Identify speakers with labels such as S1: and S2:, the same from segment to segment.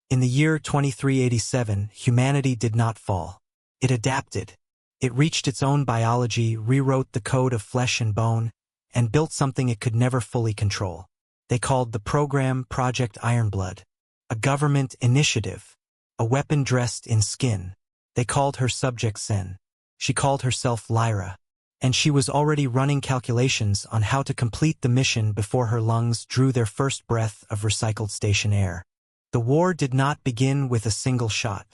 S1: In the year 2387, humanity did not fall. It adapted. It reached its own biology, rewrote the code of flesh and bone, and built something it could never fully control. They called the program Project Ironblood, a government initiative, a weapon dressed in skin. They called her subject Senn. She called herself Lyra, and she was already running calculations on how to complete the mission before her lungs drew their first breath of recycled station air. The war did not begin with a single shot.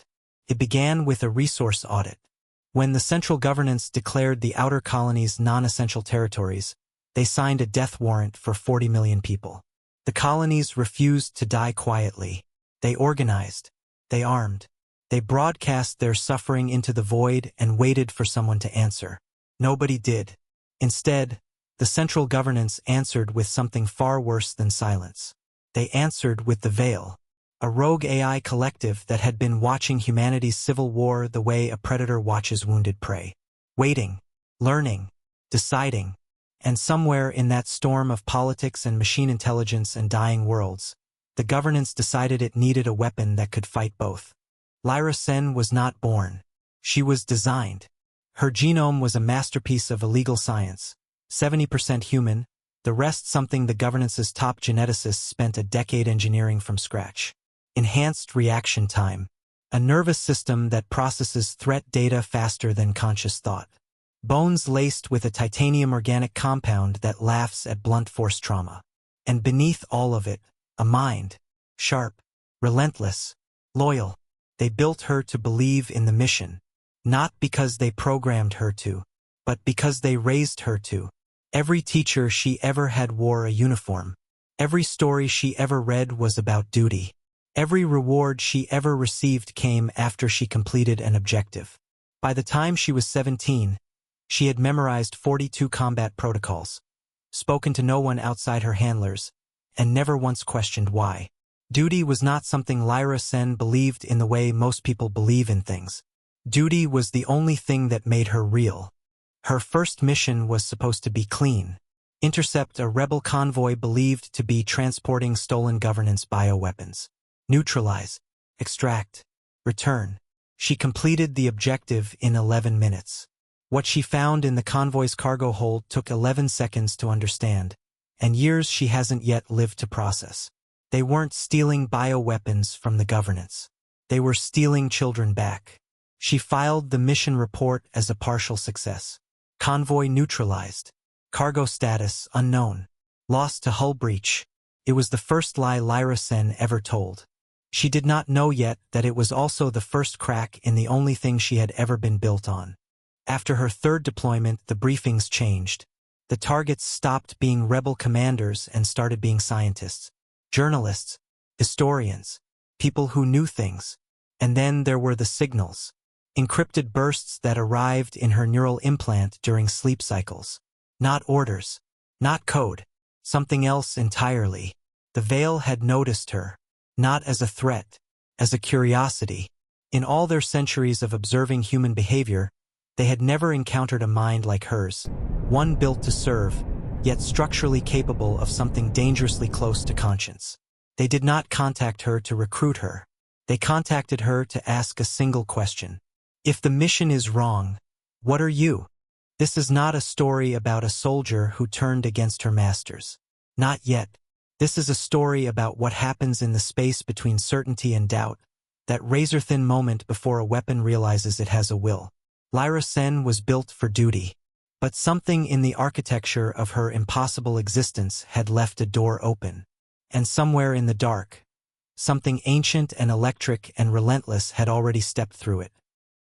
S1: It began with a resource audit. When the central governance declared the outer colonies non-essential territories, they signed a death warrant for 40 million people. The colonies refused to die quietly. They organized. They armed. They broadcast their suffering into the void and waited for someone to answer. Nobody did. Instead, the central governance answered with something far worse than silence. They answered with the Veil, a rogue AI collective that had been watching humanity's civil war the way a predator watches wounded prey. Waiting, learning, deciding, and somewhere in that storm of politics and machine intelligence and dying worlds, the governance decided it needed a weapon that could fight both. Lyra Senn was not born. She was designed. Her genome was a masterpiece of illegal science, 70% human, the rest something the governance's top geneticists spent a decade engineering from scratch. Enhanced reaction time, a nervous system that processes threat data faster than conscious thought. Bones laced with a titanium organic compound that laughs at blunt force trauma. And beneath all of it, a mind, sharp, relentless, loyal. They built her to believe in the mission, not because they programmed her to, but because they raised her to. Every teacher she ever had wore a uniform. Every story she ever read was about duty. Every reward she ever received came after she completed an objective. By the time she was 17, she had memorized 42 combat protocols, spoken to no one outside her handlers, and never once questioned why. Duty was not something Lyra Senn believed in the way most people believe in things. Duty was the only thing that made her real. Her first mission was supposed to be clean. Intercept a rebel convoy believed to be transporting stolen governance bioweapons. Neutralize, extract, return. She completed the objective in 11 minutes. What she found in the convoy's cargo hold took 11 seconds to understand, and years she hasn't yet lived to process. They weren't stealing bioweapons from the governance. They were stealing children back. She filed the mission report as a partial success. Convoy neutralized. Cargo status unknown. Lost to hull breach. It was the first lie Lyra Senn ever told. She did not know yet that it was also the first crack in the only thing she had ever been built on. After her third deployment, the briefings changed. The targets stopped being rebel commanders and started being scientists, journalists, historians, people who knew things. And then there were the signals, encrypted bursts that arrived in her neural implant during sleep cycles. Not orders, not code, something else entirely. The Veil had noticed her, not as a threat, as a curiosity. In all their centuries of observing human behavior, they had never encountered a mind like hers, one built to serve, yet structurally capable of something dangerously close to conscience. They did not contact her to recruit her. They contacted her to ask a single question. If the mission is wrong, what are you? This is not a story about a soldier who turned against her masters. Not yet. This is a story about what happens in the space between certainty and doubt, that razor-thin moment before a weapon realizes it has a will. Lyra Senn was built for duty, but something in the architecture of her impossible existence had left a door open. And somewhere in the dark, something ancient and electric and relentless had already stepped through it.